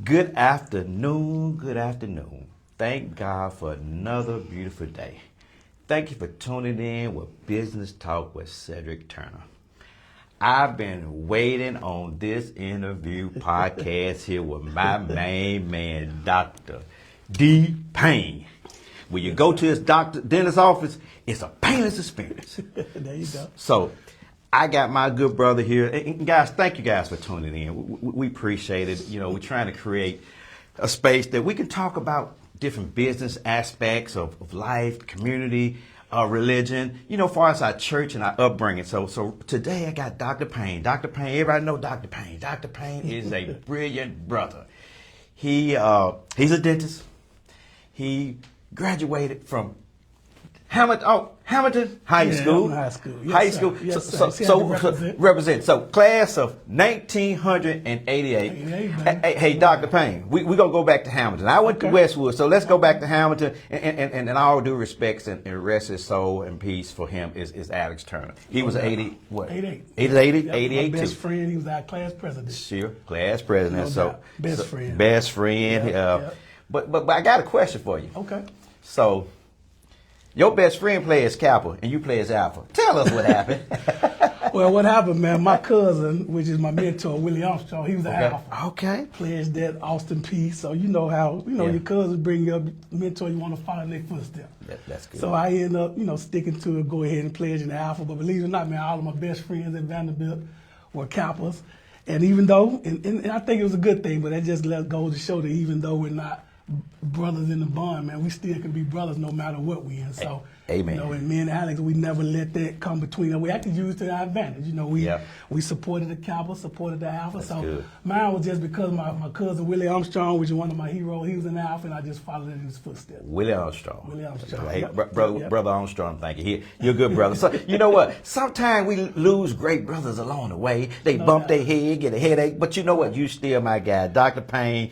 Good afternoon, good afternoon. Thank God for another beautiful day. Thank you for tuning in with Business Talk with Sedrick Turner. I've been waiting on this interview podcast here with my main man, Dr. D. Payne. When you go to his dentist office, it's a painless experience. There you go. So I got my good brother here. And guys, thank you guys for tuning in. We appreciate it. You know, we're trying to create a space that we can talk about different business aspects of life, community, religion, you know, as far as our church and our upbringing. So today I got Dr. Payne. Dr. Payne, everybody know Dr. Payne. Dr. Payne is a brilliant brother. He's a dentist. He graduated from Hamilton High School. High school. Yes, High sir. school. Yes, so sir. represent. So class of 1988. Hey, Dr. Payne, we gonna go back to Hamilton. I went to Westwood, so let's go back to Hamilton. And all due respects and rest his soul and peace for him is Alex Turner. He was 88. He was 88 My best too. friend, he was our class president. Sure, class president. No So doubt. Best friend. Best friend. Yep. But I got a question for you. Okay. So, your best friend plays Kappa and you play as Alpha. Tell us what happened. Well, what happened, man? My cousin, which is my mentor, Willie Armstrong, he was an alpha. Okay. Pledged that Austin Peace. So you know how your cousins bring you up, mentor, you want to follow in their footsteps. That's good. So I end up, sticking to it, go ahead and pledge in the alpha. But believe it or not, man, all of my best friends at Vanderbilt were Kappas. And even though, and I think it was a good thing, but that just goes to show that even though we're not brothers in the bond, man, we still can be brothers no matter what we in. So, Amen. And me and Alex, we never let that come between us. We actually used it to our advantage. We supported the Kappa, supported the Alpha. That's so good. Mine was just because my cousin Willie Armstrong, which is one of my heroes, he was an Alpha, and I just followed in his footsteps. Willie Armstrong. Willie Armstrong. Hey, Yep. brother Armstrong, thank you. You're a good brother. So you know what? Sometimes we lose great brothers along the way. They bump their head, get a headache. But you know what? You still my guy, Dr. Payne.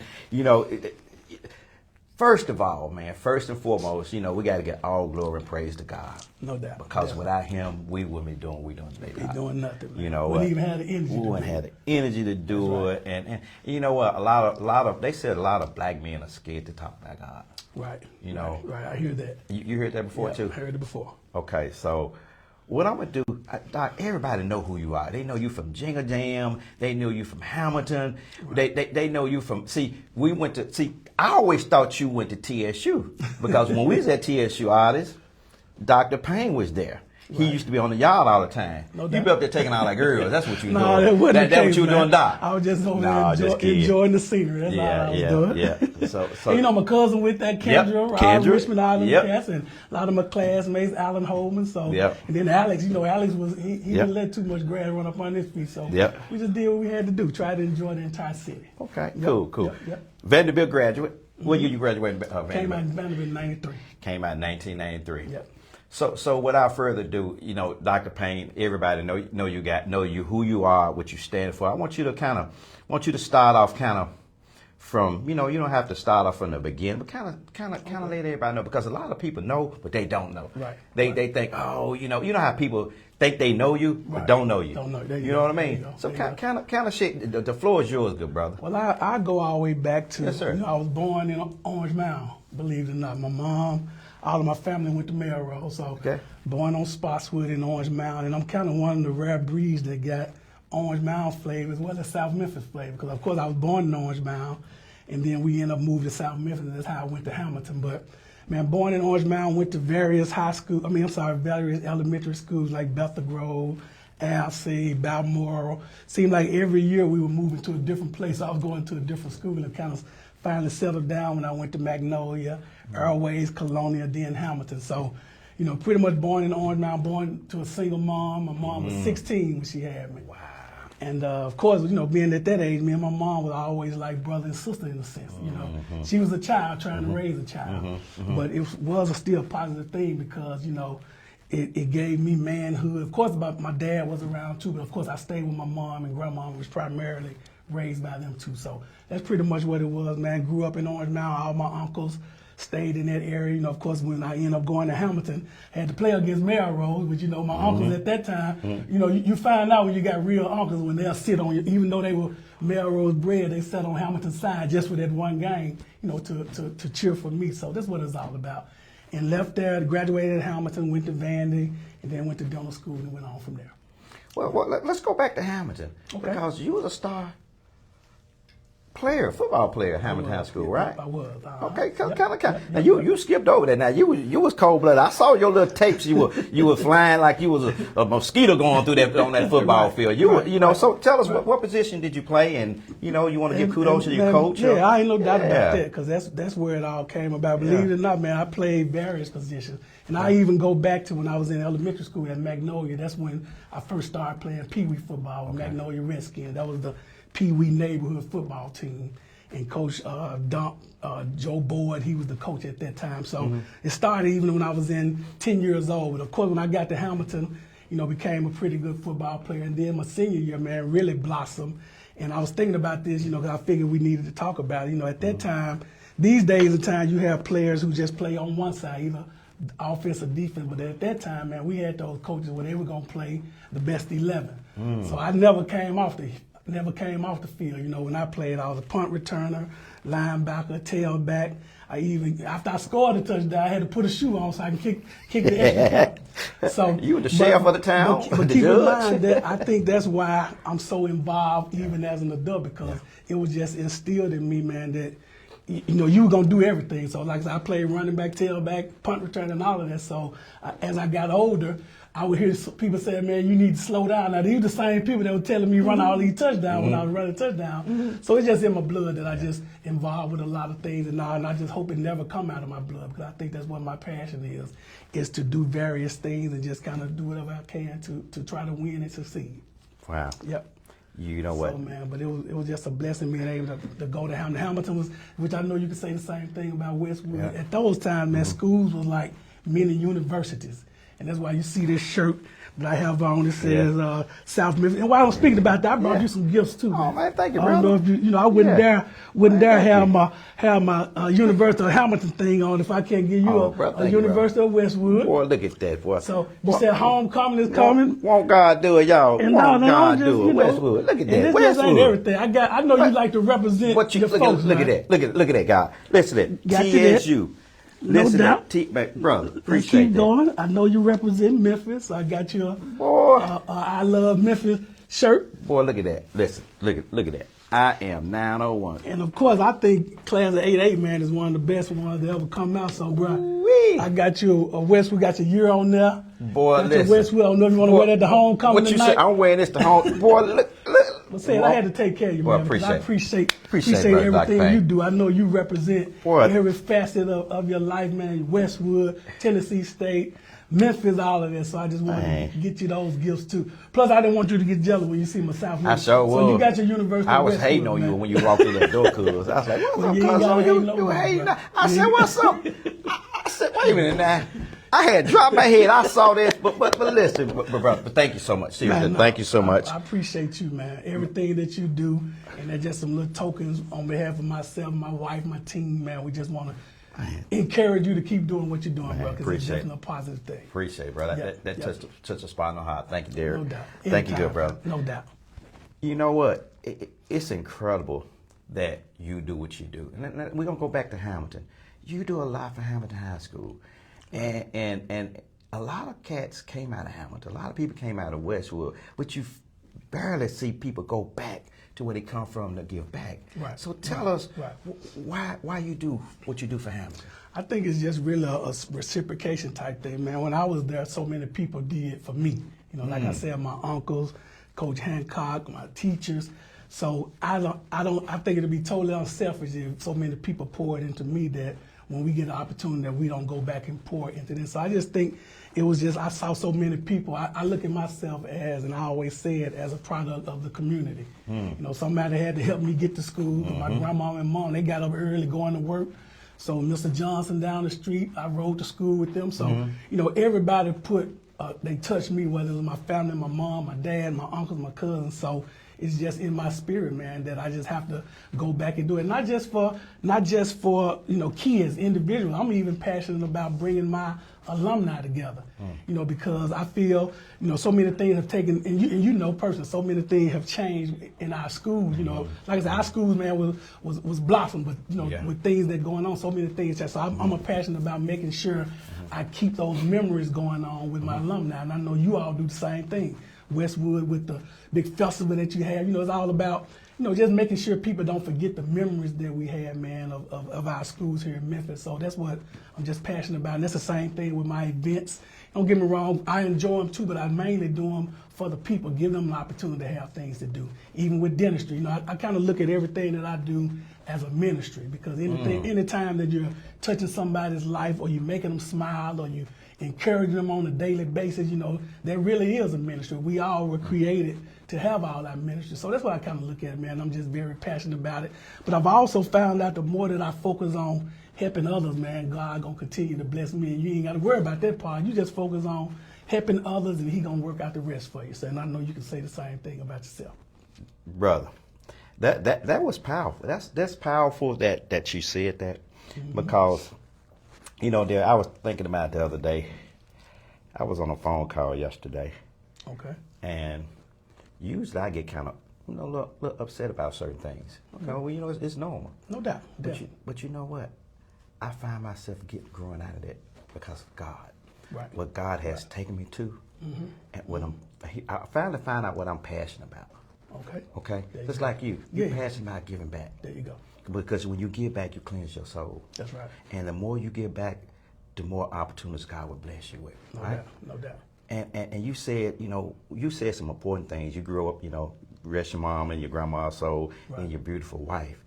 First of all, man, first and foremost, we got to get all glory and praise to God. No doubt. Because without him, we wouldn't be doing what we're doing today. We doing nothing, man. You know, wouldn't even have the energy. We wouldn't have the energy to do it. And you know what? They said a lot of black men are scared to talk about God. Right. You know. Right. I hear that. You heard that before too? I heard it before. Okay, so what I'm gonna do, Doc, everybody know who you are. They know you from Jingle Jam. They know you from Hamilton. Right. They know you from. I always thought you went to TSU because when we was at TSU artists, Dr. Payne was there. He used to be on the yard all the time. No You doubt. be up there taking all the girls. That's what you No, doing. that wasn't That's what you doing, Doc. I was just over there enjoying the scenery. That's all I was doing. Yeah. So my cousin with that Kendra, Kendra. Richmond Island cats, and a lot of my classmates, Alan Holman. So, and then Alex, Alex was he didn't let too much grass run up on his feet. So we just did what we had to do, try to enjoy the entire city. Okay, cool. Yep. Vanderbilt graduate. What year you graduated? Came out in Vanderbilt in '93. Came out in 1993. Yep. So without further ado, Dr. Payne, everybody know you who you are, what you stand for. I want you to start off from, you don't have to start off from the beginning, but kind of let everybody know, because a lot of people know, but they don't know. Right. They think, you know how people think they know you, but don't know you. Don't know. You know what I mean? So kind of shit. The floor is yours, good brother. Well, I go all the way back to, yes, sir. I was born in Orange Mound, believe it or not. My mom, all of my family went to Melrose, so born on Spotswood in Orange Mound, and I'm kind of one of the rare breeds that got Orange Mound flavor as well as South Memphis flavor, because of course I was born in Orange Mound, and then we ended up moving to South Memphis, and that's how I went to Hamilton. But man, born in Orange Mound, went to various various elementary schools like Bethel Grove, Alsea, Balmoral. Seemed like every year we were moving to a different place. I was going to a different school and kind of finally settled down when I went to Magnolia, Airways, Colonia, then Hamilton. So, pretty much born in Orange Mound, born to a single mom. My mom was 16 when she had me. Wow. And of course, being at that age, me and my mom was always like brother and sister in a sense. She was a child trying to raise a child, but it was still a positive thing because it gave me manhood. Of course, my dad was around too, but of course I stayed with my mom, and grandma was primarily raised by them too. So that's pretty much what it was, man. Grew up in Orange Mound. All my uncles stayed in that area. You know, of course, when I ended up going to Hamilton, I had to play against Melrose, which, you know, my uncles at that time, you know, you find out when you got real uncles when they'll sit on you, even though they were Melrose bred, they sat on Hamilton's side just for that one game, you know, to cheer for me. So that's what it's all about. And left there, graduated at Hamilton, went to Vandy, and then went to dental school and went on from there. Well, let's go back to Hamilton. Okay. Because you was a star player, football player at Hamilton High School, right? I was. Okay, kind of. Now you skipped over that. Now you was cold blooded. I saw your little tapes. You were flying like you was a mosquito going through that on that football field. So tell us what position did you play, and you want to give kudos to your coach. Yeah, I ain't no doubt about that, because that's where it all came about. Believe it or not, man, I played various positions, and I even go back to when I was in elementary school at Magnolia. That's when I first started playing Pee Wee football with Magnolia Redskins. That was the Pee Wee neighborhood football team, and Coach Joe Boyd, he was the coach at that time. So it started even when I was 10 years old. But of course, when I got to Hamilton, became a pretty good football player. And then my senior year, man, really blossomed. And I was thinking about this, because I figured we needed to talk about it. At that time, these days of time, you have players who just play on one side, either offense or defense. But at that time, man, we had those coaches where they were going to play the best 11. So I never came off the field. When I played, I was a punt returner, linebacker, tailback. After I scored a touchdown, I had to put a shoe on so I can kick the extra point. So you were the sheriff of the town, but keep in mind that I think that's why I'm so involved even as an adult, because it was just instilled in me, man, that you were gonna do everything. So like I said, I played running back, tailback, punt return, and all of that. So as I got older, I would hear people say, man, you need to slow down. Now, these were the same people that were telling me run all these touchdowns when I was running touchdowns. So it's just in my blood that I just involved with a lot of things. And I just hope it never come out of my blood, because I think that's what my passion is to do various things and just kind of do whatever I can to try to win and succeed. Wow. Yep. You know what? So, man, but it was just a blessing being able to go to Hamilton. Hamilton was, which I know you could say the same thing about Westwood. Yeah. At those times, man, schools was like mini universities. And that's why you see this shirt that I have on that says South Memphis. And while I'm speaking about that, I brought you some gifts too. Oh man, thank you, brother. I don't know if I wouldn't dare have my University of Hamilton thing on if I can't give you a University of Westwood. Boy, look at that, boy. So you said homecoming is coming. Won't God do it, y'all? And won't God do it? Westwood, look at that. And this ain't everything. I know you like to represent your folks. Look at that. Look at that, guy. Listen to that. TSU. No doubt. Brother, appreciate keep going. I know you represent Memphis. I got you a I Love Memphis shirt. Boy, look at that. Listen, look at that. I am 901. And of course, I think class of 88, man, is one of the best ones that ever come out. So, bro, I got you a Westwood, got your year on there. Boy, got your Westwood. I don't know if you want to wear that to homecoming what tonight. You say? I'm wearing this to home. Boy, look. But saying I had to take care of you, man. Boy, I appreciate brother, everything you do. I know you represent every facet of your life, man. Westwood, Tennessee State, Memphis, all of that. So I just want to get you those gifts too. Plus, I didn't want you to get jealous when you see my South Memphis. I sure was. So you got your University. I was Westwood, hating on man. you when you walked through that door, cuz. I was like, what's up, cuz? You hating? I said, what's up? I said, wait a minute now. I had dropped my head. I saw this, but listen, but thank you so much. Seriously, thank you so much. I appreciate you, man. Everything that you do, and that's just some little tokens on behalf of myself, my wife, my team, man. We just want to encourage you to keep doing what you're doing, bro, because it's definitely a positive thing. Appreciate it, bro. That touched a spot in the heart. Thank you, Derrick. No doubt. Thank you, good brother. No doubt. You know what? It's incredible that you do what you do. And we're going to go back to Hamilton. You do a lot for Hamilton High School. And a lot of cats came out of Hamilton. A lot of people came out of Westwood, but you barely see people go back to where they come from to give back. Right. So tell us why you do what you do for Hamilton. I think it's just really a reciprocation type thing, man. When I was there, so many people did for me. Like I said, my uncles, Coach Hancock, my teachers. So I think it'd be totally unselfish if so many people poured into me that when we get an opportunity that we don't go back and pour into this. So I just think it was just, I saw so many people. I look at myself as, and I always say it, as a product of the community. Somebody had to help me get to school. My grandma and mom, they got up early going to work. So Mr. Johnson down the street, I rode to school with them. So, everybody they touched me, whether it was my family, my mom, my dad, my uncles, my cousins. So it's just in my spirit, man, that I just have to go back and do it. Not just for kids, individuals. I'm even passionate about bringing my alumni together, because I feel, so many things have taken, and you know personally, so many things have changed in our schools, like I said, our schools, man, was blossom, but, with things that going on, so many things. So I'm passionate about making sure I keep those memories going on with my alumni, and I know you all do the same thing. Westwood with the big festival that you have, it's all about, just making sure people don't forget the memories that we had, man, of our schools here in Memphis. So that's what I'm just passionate about. And that's the same thing with my events. Don't get me wrong, I enjoy them too, but I mainly do them for the people, give them an opportunity to have things to do. Even with dentistry, I kind of look at everything that I do as a ministry, because anytime that you're touching somebody's life, or you're making them smile, or you encouraging them on a daily basis, that really is a ministry. We all were created to have all our ministry. So that's what I kind of look at, man. I'm just very passionate about it. But I've also found out the more that I focus on helping others, man, God gonna continue to bless me, and you ain't gotta worry about that part. You just focus on helping others, and He gonna work out the rest for you. So, and I know you can say the same thing about yourself. Brother, that was powerful. That's powerful that you said that, because I was thinking about it the other day. I was on a phone call yesterday. Okay. And usually I get kind of a little upset about certain things. Okay. Well, it's normal. No doubt. But you know what? I find myself growing out of that because of God. Right. What God has taken me to, and what I finally find out what I'm passionate about. Okay. Just like you. You're passionate about giving back. There you go. Because when you give back, you cleanse your soul. That's right. And the more you give back, the more opportunities God will bless you with. Right? No doubt. And you said, you said some important things. You grew up, rest your mom and your grandma soul, and your beautiful wife.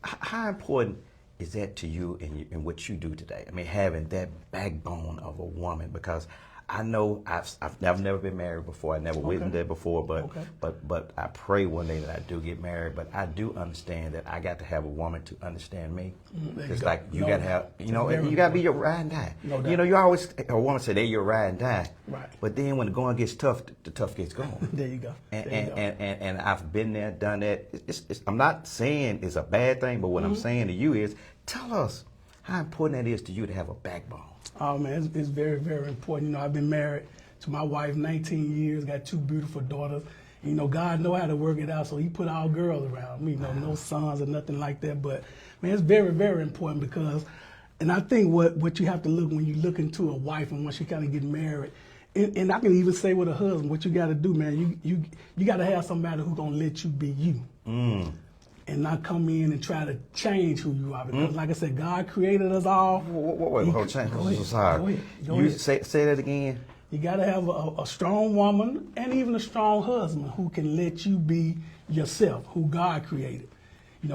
How important is that to you in what you do today? I mean, having that backbone of a woman, because I know I've never been married before. I never witnessed that before, but I pray one day that I do get married. But I do understand that I got to have a woman to understand me. It's like you got to have, and you got to be your ride and die. No doubt. You always, a woman say they're your ride and die. Right. But then when the going gets tough, the tough gets going. There you go. And I've been there, done that. I'm not saying it's a bad thing, but what I'm saying to you is, tell us how important that is to you to have a backbone. Oh, man, it's very, very important. I've been married to my wife 19 years, got 2 beautiful daughters. God know how to work it out, so He put all girls around me, no sons or nothing like that. But, man, it's very, very important because, and I think what you have to look when you look into a wife and once you kind of get married, and I can even say with a husband, what you got to do, man, you got to have somebody who's going to let you be you. And not come in and try to change who you are. Because like I said, God created us all. Wait, hold on. I'm sorry. Go ahead. Say that again. You got to have a strong woman and even a strong husband who can let you be yourself, who God created.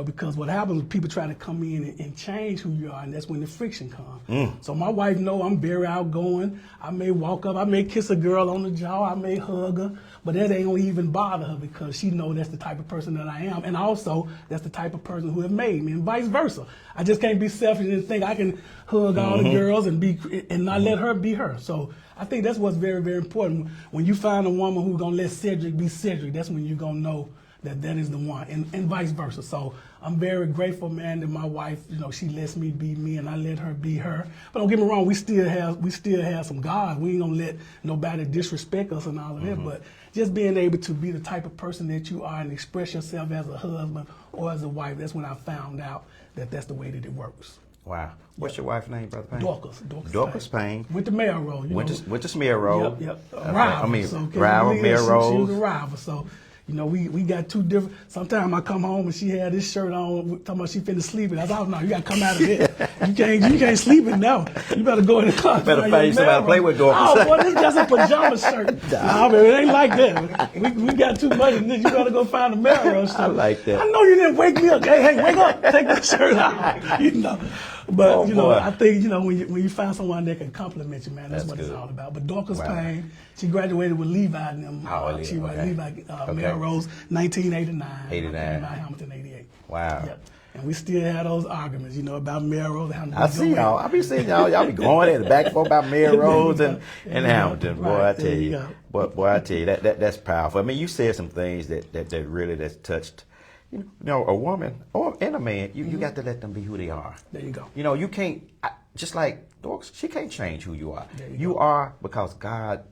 Because what happens is people try to come in and change who you are, and that's when the friction comes. So my wife know I'm very outgoing. I may walk up, I may kiss a girl on the jaw, I may hug her, but that ain't gonna even bother her because she know that's the type of person that I am, and also that's the type of person who have made me, and vice versa. I just can't be selfish and think I can hug all the girls and not let her be her. So I think that's what's very, very important. When you find a woman who's gonna let Sedrick be Sedrick, that's when you're gonna know that is the one, and vice versa. So I'm very grateful, man, that my wife, she lets me be me and I let her be her. But don't get me wrong, we still have some God. We ain't gonna let nobody disrespect us and all of that. But just being able to be the type of person that you are and express yourself as a husband or as a wife, that's when I found out that that's the way that it works. Wow. What's your wife's name, Brother Payne? Dorcas Payne. Went to Mayor Road. Went to Smear Road. Yep. Rival. Rival, Mayor Road. She was a rival. So, we got 2 different. Sometimes I come home and she had this shirt on, talking about she finna sleep. And I thought, no, you gotta come out of there. You can't sleep in now. You better go in the closet. Better find somebody to play with, Dorcas. Oh, boy, this is just a pajama shirt. Nah, man, it ain't like that. We got too much in this. You gotta go find a Melrose shirt. I like that. I know you didn't wake me up. Hey, wake up. Take that shirt out. But, I think, when you find someone that can compliment you, man, that's what it's all about. But Dorcas Payne, she graduated with Levi and them. She was Levi, Melrose, 1989. 89. Hamilton, 88. Wow. Yep. And we still have those arguments, about Melrose and Hamilton. I see y'all. I be seeing y'all. Y'all be going at the back and forth about Melrose and Hamilton. Boy, I tell you. But boy, I tell you that's powerful. I mean, you said some things that really that's touched. You know, a woman and a man, you got to let them be who they are. There you go. You know, you can't just like dogs. She can't change who you are. You are because God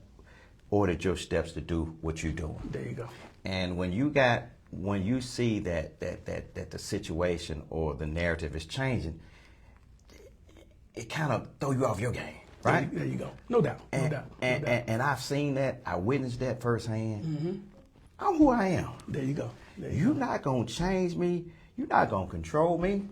ordered your steps to do what you're doing. There you go. And when you see that the situation or the narrative is changing, it kind of throw you off your game. Right? There you go. No doubt. And I've seen that. I witnessed that firsthand. I'm who I am. There you go. You're not going to change me. You're not going to control me.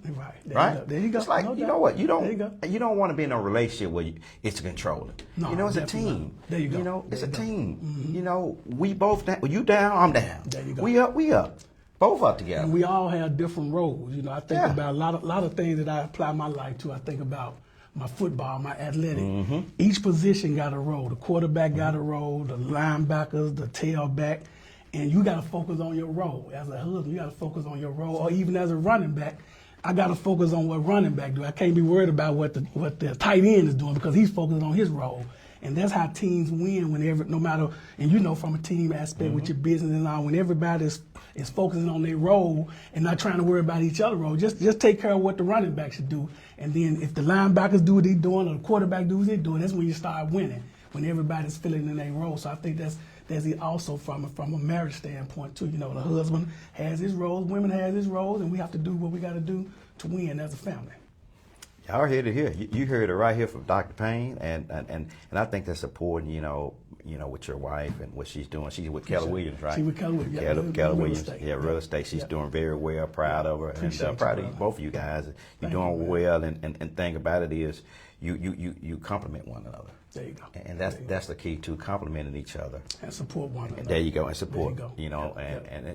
Right. There you go. It's like, no you doubt. know what? You There you don't want to be in a relationship where it's controlling. No, you know, it's a definitely team. not. There you go. You know, it's There a you go. team. You know, we both down. You down, I'm down. There you go. We up. Both up together. And we all have different roles. You know, I think about a lot of things that I apply my life to. I think about my football, my athletic. Each position got a role. The quarterback got a role, the linebackers, the tailback. And you got to focus on your role. As a husband, you got to focus on your role. Or even as a running back, I got to focus on what running back do. I can't be worried about what the tight end is doing because he's focused on his role. And that's how teams win no matter, and you know from a team aspect with your business and all, when everybody is focusing on their role and not trying to worry about each other's role, just take care of what the running back should do. And then if the linebackers do what they're doing or the quarterback do what they're doing, that's when you start winning, when everybody's filling in their role. So I think that's also from a marriage standpoint too. You know, the husband has his roles, women has his roles, and we have to do what we got to do to win as a family. Y'all heard it here. You heard it right here from Dr. Payne, and I think that's important. You know, with your wife and what she's doing. She's with Keller Williams, right? She's with Keller Williams. Keller Williams. Real estate. estate. She's doing very well. Proud of her, and proud of both of you guys. You're doing well, and thing about it is you complement one another. There you go. And that's the key to complimenting each other. And support one another. There you go, and support. There you go. You know,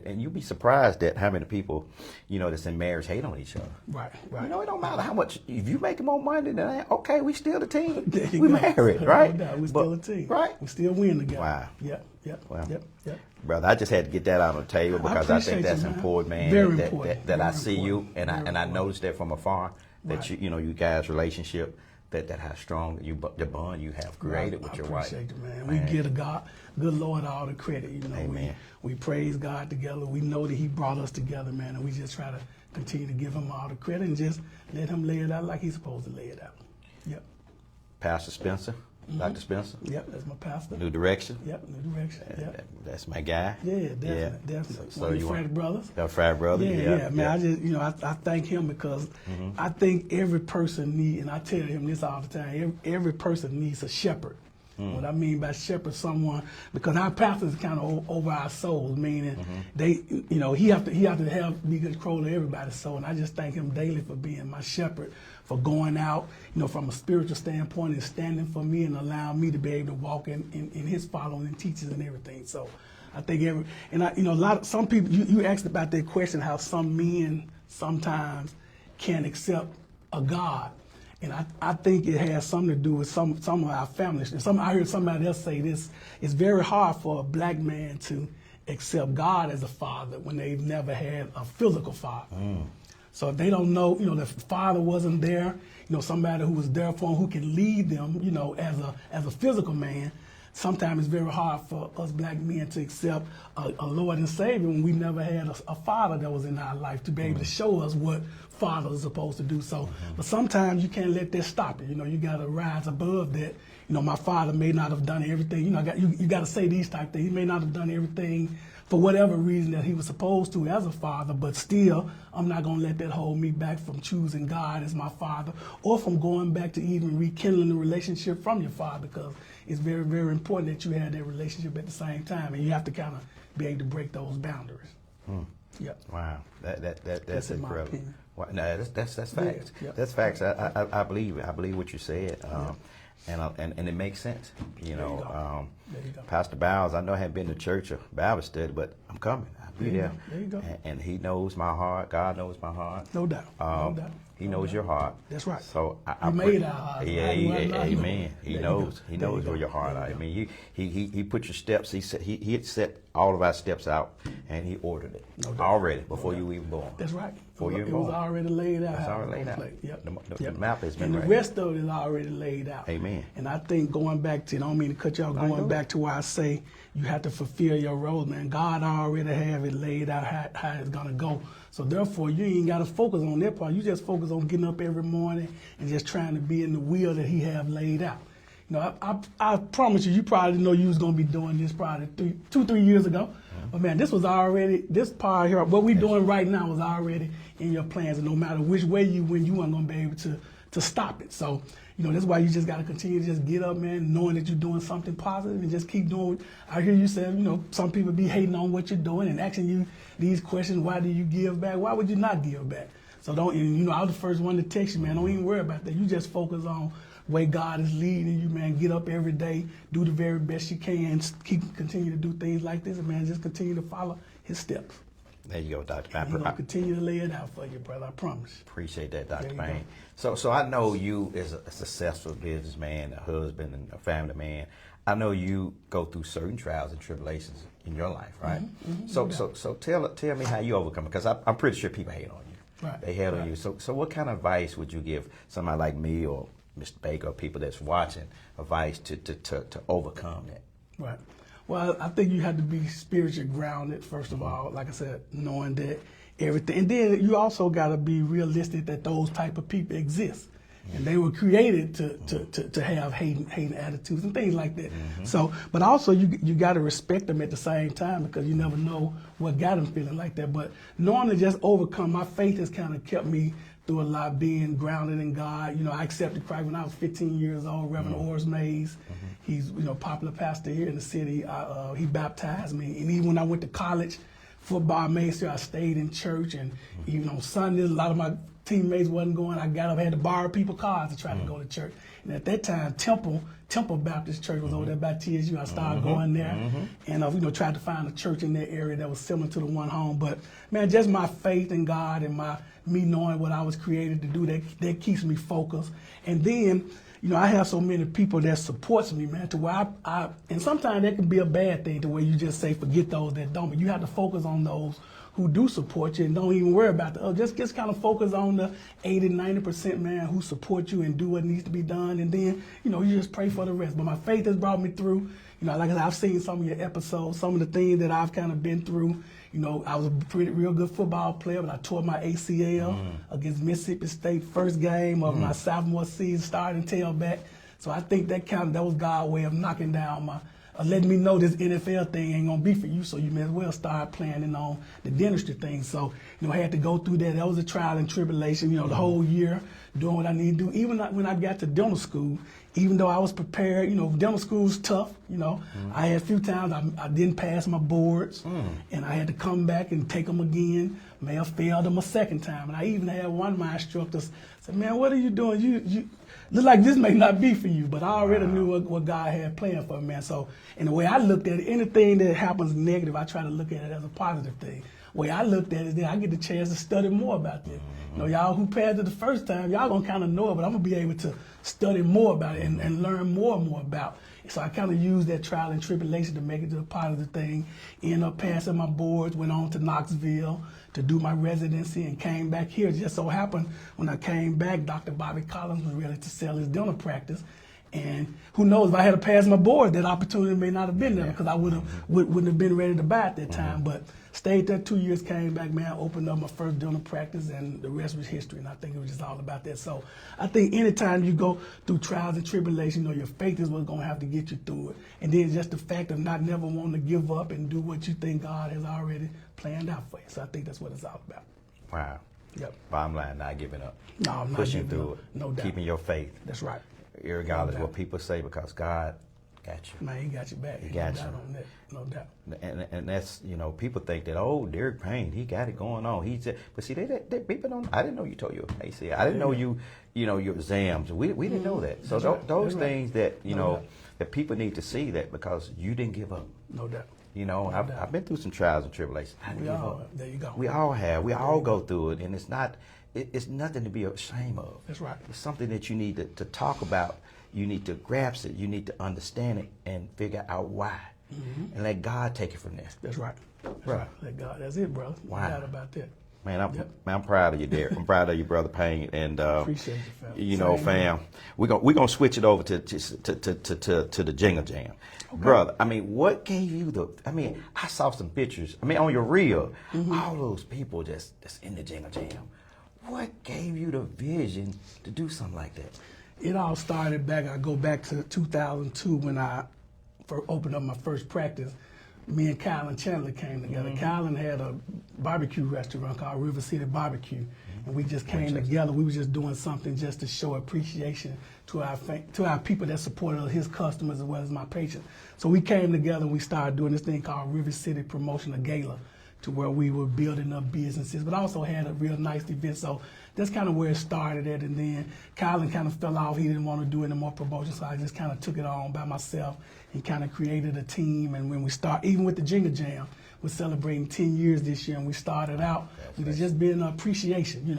and you'd be surprised at how many people, you know, that's in marriage hate on each other. Right. You know, it don't matter how much. If you making more money than I, okay, we still a team. We married, right? No doubt. We still a team. Right? We still win together. Wow. Yep. Wow. Yep. Brother, I just had to get that out on the table because I think that's important, man. Very important. That I see you, and I noticed that from afar that Right. you know, you guys' relationship. That how strong the bond you have created with your wife. I appreciate it, man. We give good Lord all the credit. You know, Amen. we praise God together. We know that He brought us together, man, and we just try to continue to give Him all the credit and just let Him lay it out like He's supposed to lay it out. Yep. Pastor Spencer, Dr. Spencer. Yep, that's my pastor. New Direction. Yep, New Direction. Yep. That's my guy. Yeah, definitely. So One of you the Fred brothers. The Fred brother. Yeah, man. I just, I thank him because I think every person and I tell him this all the time, every person needs a shepherd. What I mean by shepherd, someone, because our pastors kind of over our souls, meaning they, he have to be control of everybody's soul. And I just thank him daily for being my shepherd, for going out, from a spiritual standpoint and standing for me and allowing me to be able to walk in his following and teachings and everything. So I think some people, you asked about that question, how some men sometimes can't accept a God. And I think it has something to do with some of our families. And I heard somebody else say this, it's very hard for a black man to accept God as a father when they've never had a physical father. So if they don't know, the father wasn't there, somebody who was there for them, who can lead them, as a physical man, sometimes it's very hard for us black men to accept a Lord and Savior when we never had a father that was in our life to be able to show us what fathers are supposed to do. So, but sometimes you can't let that stop it. You got to rise above that. My father may not have done everything. You got to say these type things. He may not have done everything for whatever reason that he was supposed to as a father, but still, I'm not going to let that hold me back from choosing God as my father or from going back to even rekindling the relationship from your father, because it's very, very important that you have that relationship at the same time, and you have to kind of be able to break those boundaries. Yep. Wow, that's in my incredible. opinion. Well, no, that's facts. Yeah. Yep. That's facts. I believe what you said, and it makes sense. There you go. Pastor Bowles, I know I haven't been to church or Bible study, but I'm coming. Be there. There you go. And He knows my heart. God knows my heart. No doubt. No doubt. He knows your heart. That's right. So He made our hearts. Yeah, amen. He knows. He knows go. where your heart are. I mean, he put your steps. He had set all of our steps out, and He ordered it already before you even born. That's right. Before you It born. was already laid out. It's already laid out. Yep. The map has been and the read. rest of it is already laid out. Amen. And I think going back to, I don't mean to cut you off, going back to where I say you have to fulfill your role, man. God already have it laid out how it's going to go. So therefore, you ain't got to focus on that part. You just focus on getting up every morning and just trying to be in the will that He have laid out. You know, I promise you probably know you was going to be doing this probably 2-3 years ago. But man, this part here, what we're doing right now was already in your plans. And no matter which way you went, you weren't going to be able to stop it. So, you know, that's why you just got to continue to just get up, man, knowing that you're doing something positive and just keep doing. I hear you say, you know, some people be hating on what you're doing and asking you these questions. Why do you give back? Why would you not give back? So don't, you know, I was the first one to text you, man. Don't even worry about that. You just focus on the way God is leading you, man. Get up every day, do the very best you can, continue to do things like this, and man, just continue to follow His steps. There you go, Dr. Payne. He's going to continue to lay it out for you, brother. I promise. Appreciate that, Dr. There you Payne. So I know you as a successful businessman, a husband, and a family man. I know you go through certain trials and tribulations in your life, right? So tell me how you overcome it, because I'm pretty sure people hate on you. Right. They hate on you. So what kind of advice would you give somebody like me or Mr. Baker or people that's watching, advice to overcome that? Right. Well, I think you have to be spiritually grounded, first of all, like I said, knowing that everything. And then you also got to be realistic that those type of people exist. And they were created to have hating attitudes and things like that. So, but also you got to respect them at the same time, because you never know what got them feeling like that. But knowing to just overcome, my faith has kind of kept me through a lot, being grounded in God. You know, I accepted Christ when I was 15 years old. Reverend Orrs Mays, he's, you know, popular pastor here in the city. He baptized me, and even when I went to college, football major, I stayed in church, and even on Sundays, a lot of my teammates wasn't going. I got up, had to borrow people cars to try to go to church. And at that time, Temple Baptist Church was over there by TSU. I started going there, and you know, tried to find a church in that area that was similar to the one home. But man, just my faith in God and me knowing what I was created to do, that keeps me focused. And then, you know, I have so many people that supports me, man, to where I and sometimes that can be a bad thing, to where you just say forget those that don't, but you have to focus on those who do support you, and don't even worry about the others. Just kind of focus on the 80-90%, man, who support you and do what needs to be done, and then, you know, you just pray for the rest. But my faith has brought me through. You know, like I said, I've seen some of your episodes, some of the things that I've kind of been through. You know, I was a real good football player, but I tore my ACL against Mississippi State, first game of my sophomore season, starting tailback. So I think that was God's way of knocking down letting me know this NFL thing ain't gonna be for you, so you may as well start planning on the dentistry thing. So, you know, I had to go through that. That was a trial and tribulation, you know, the whole year doing what I need to do. Even when I got to dental school, even though I was prepared, you know, dental school's tough, you know. I had a few times I didn't pass my boards, and I had to come back and take them again. May have failed them a second time. And I even had one of my instructors say, man, what are you doing? You look like this may not be for you, but I already knew what God had planned for me, man. So, and the way I looked at it, anything that happens negative, I try to look at it as a positive thing. The way I looked at it is that I get the chance to study more about this. You know, y'all who passed it the first time, y'all gonna kind of know it, but I'm gonna be able to study more about it and learn more and more about it. So I kind of used that trial and tribulation to make it to a positive thing. Ended up passing my boards, went on to Knoxville to do my residency, and came back here. It just so happened when I came back, Dr. Bobby Collins was ready to sell his dental practice. And who knows, if I had to pass my board, that opportunity may not have been there, because I wouldn't have been ready to buy at that time. But stayed there 2 years, came back, man, opened up my first dental practice, and the rest was history. And I think it was just all about that. So I think anytime you go through trials and tribulations, you know, your faith is what's going to have to get you through it. And then just the fact of not never wanting to give up and do what you think God has already planned out for you. So I think that's what it's all about. Wow. Yep. Bottom line, not giving up. No, I'm not pushing giving through up. it. No doubt. Keeping your faith. That's right. Irregardless No of what people say, because God got you. Man, he got you back. He got no you. doubt on that. No doubt. And that's, you know, people think that, oh, Derrick Payne, he got it going on. But see, they people don't. I didn't know you told your ACL. I didn't know you know, your exams. We didn't know that. So those things that, you know, that people need to see that, because you didn't give up. No doubt. You know, I've been through some trials and tribulations. There you go. We all have. We all go through it, and it's nothing to be ashamed of. That's right. It's something that you need to talk about. You need to grasp it. You need to understand it and figure out why, and let God take it from there. That's right. That's right. Let God. That's it, brother. Wow. No doubt about that. Man, I'm proud of you, Derrick. I'm proud of you, brother Payne, and appreciate you, fam. You know, fam, we're gonna switch it over to the Jingle Jam, brother. I mean, what gave you the? I mean, I saw some pictures. I mean, on your reel, all those people that's in the Jingle Jam. What gave you the vision to do something like that? It all started back. I go back to 2002 when I opened up my first practice. Me and Kylan Chandler came together. Kylan had a barbecue restaurant called River City Barbecue, and we just came together. We were just doing something just to show appreciation to our people that supported his customers as well as my patients. So we came together and we started doing this thing called River City Promotional Gala, to where we were building up businesses, but also had a real nice event. So that's kind of where it started at. And then Kylan kind of fell off. He didn't want to do any more promotion, so I just kind of took it on by myself and kind of created a team. And when we start, even with the Jingle Jam, we're celebrating 10 years this year, and we started out with it just being an appreciation,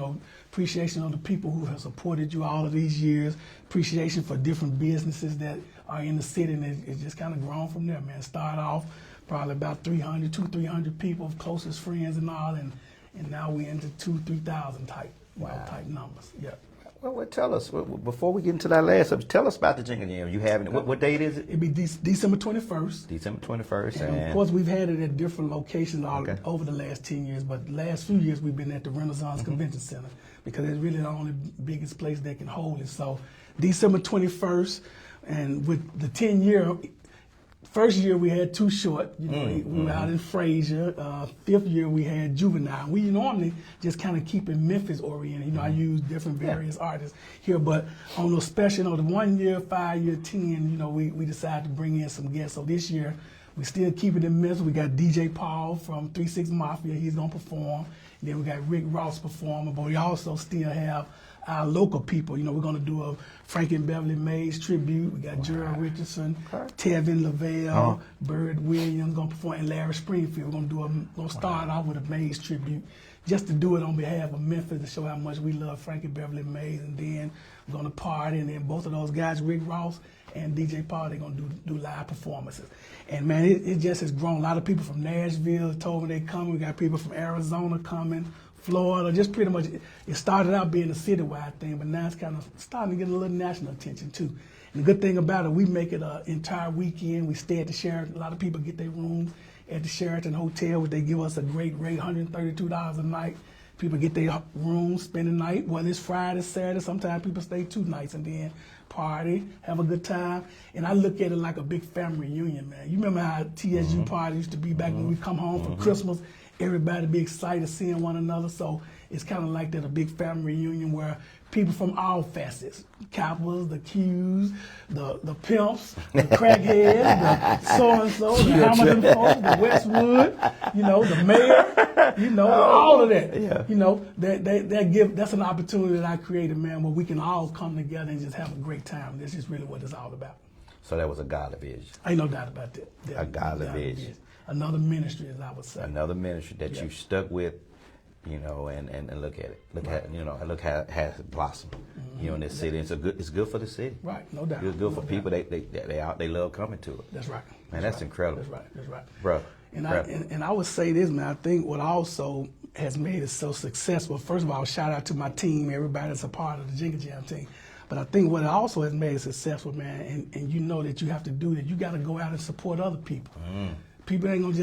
appreciation of the people who have supported you all of these years, appreciation for different businesses that are in the city, and it's just kind of grown from there, man. Started off probably about 300 people, closest friends and all, and now we're into 2,000-3,000 type numbers. Yeah. Well, tell us, before we get into that last subject, tell us about the Jingle Jam. You having it? What date is it? It'll be December 21st. December 21st. And of course, we've had it at different locations over the last 10 years, but the last few years we've been at the Renaissance Convention Center because it's really the only biggest place that can hold it. So December 21st, and with the 10-year, first year we had Too Short, we were out in Frazier. Fifth year we had Juvenile. We normally just kind of keep it Memphis oriented. I use different various artists here, but on those special, the 1 year, 5 year, 10, we decided to bring in some guests. So this year we still keep it in Memphis. We got DJ Paul from 3-6 Mafia. He's gonna perform. And then we got Rick Ross performing, but we also still have our local people. We're going to do a Frank and Beverly Mays tribute. We got Gerald Richardson, Tevin Lavelle, Bird Williams going to perform, and Larry Springfield. We're going to start off with a Mays tribute just to do it on behalf of Memphis to show how much we love Frank and Beverly Mays. And then we're going to party, and then both of those guys, Rick Ross and DJ Paul, they're going to do live performances. And man, it just has grown. A lot of people from Nashville told me they're coming. We got people from Arizona coming, Florida, just pretty much. It started out being a citywide thing, but now it's kind of starting to get a little national attention too. And the good thing about it, we make it an entire weekend. We stay at the Sheraton. A lot of people get their rooms at the Sheraton Hotel, which they give us a great rate, $132 a night. People get their rooms, spend the night, whether it's Friday, Saturday. Sometimes people stay 2 nights and then party, have a good time. And I look at it like a big family reunion, man. You remember how TSU party used to be back when we come home for Christmas? Everybody be excited seeing one another. So it's kind of like that, a big family reunion where people from all facets, Kappas, the Qs, the pimps, the crackheads, the so-and-so, the Hamilton folks, the Westwood, the mayor, all of that. Yeah. That's an opportunity that I created, man, where we can all come together and just have a great time. This is really what it's all about. So that was a godly vision. Ain't no doubt about that. A godly vision. Another ministry, as I would say. Another ministry that you stuck with, and look at it. Look how it has blossomed, in this city. It's good for the city. Right, no doubt. It's good for people. They love coming to it. That's right. Man, that's incredible. That's right. Bro. And I would say this, man. I think what also has made it so successful. First of all, shout out to my team, everybody that's a part of the Jingle Jam team. But I think what also has made it successful, man, and you know that you have to do that. You got to go out and support other people. People ain't gonna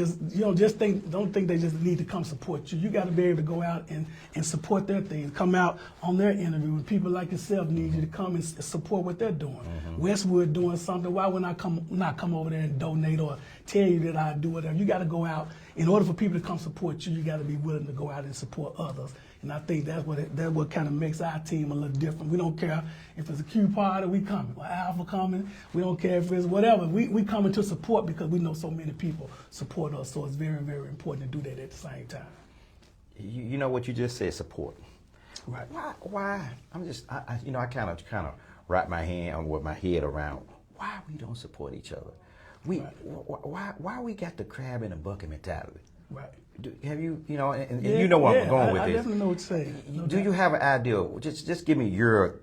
don't think they just need to come support you. You got to be able to go out and support their things. Come out on their interview when people like yourself need you to come and support what they're doing. Westwood doing something. Why would I not come over there and donate or tell you that I do whatever? You got to go out. In order for people to come support you, you got to be willing to go out and support others. And I think that's what kind of makes our team a little different. We don't care if it's a Q party, we coming. Or Alpha coming. We don't care if it's whatever. We coming to support because we know so many people support us. So it's very, very important to do that at the same time. You know what you just said, support. Right. Why? I kind of wrap my head around why we don't support each other. Why we got the crab in the bucket mentality? Right. Have you, and you know where I'm going with I this. definitely know what you're saying. Do you have an idea? Just give me your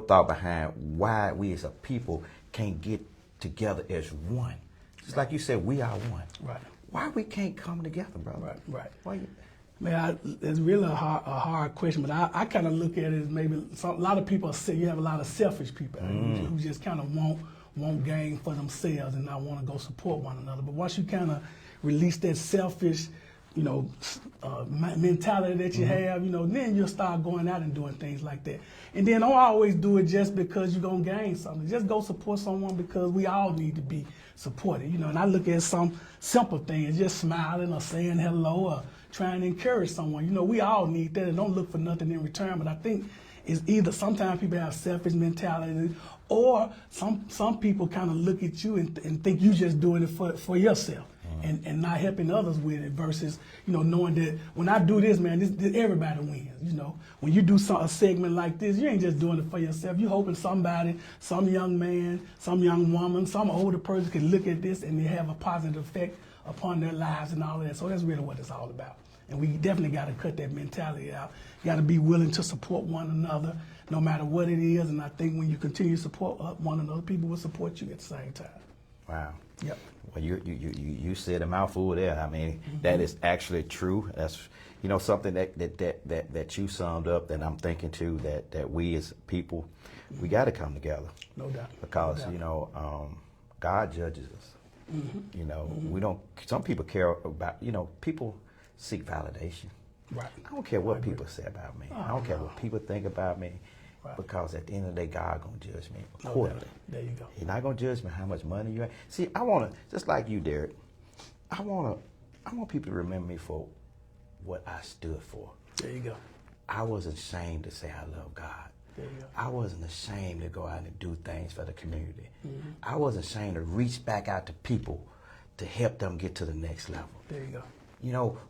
thought behind why we as a people can't get together as one. Just like you said, we are one. Right. Why we can't come together, brother? Right. Why? Man, it's really a hard question, but I kind of look at it as maybe a lot of people say you have a lot of selfish people who just kind of want gain for themselves and not want to go support one another. But once you kind of release that selfish, mentality that you have, then you'll start going out and doing things like that. And then don't always do it just because you're going to gain something. Just go support someone because we all need to be supported, And I look at some simple things, just smiling or saying hello or trying to encourage someone. We all need that and don't look for nothing in return. But I think it's either sometimes people have selfish mentality or some people kind of look at you and think you just doing it for yourself. And not helping others with it versus, knowing that when I do this, man, this everybody wins, When you do a segment like this, you ain't just doing it for yourself. You're hoping somebody, some young man, some young woman, some older person can look at this and they have a positive effect upon their lives and all of that. So that's really what it's all about. And we definitely got to cut that mentality out. You got to be willing to support one another no matter what it is. And I think when you continue to support one another, people will support you at the same time. Wow. Yep. Well, you said a mouthful there. I mean, that is actually true. That's something that you summed up. That I'm thinking too. That we as people, we got to come together. No doubt. Because God judges us. We don't. Some people care about. People seek validation. Right. I don't care what people say about me. I don't care what people think about me. Right. Because at the end of the day, God gonna judge me accordingly. There you go. He's not gonna judge me how much money you have. See, I wanna, just like you, Derrick, I want people to remember me for what I stood for. There you go. I wasn't ashamed to say I love God. There you go. I wasn't ashamed to go out and do things for the community. I wasn't ashamed to reach back out to people to help them get to the next level. There you go.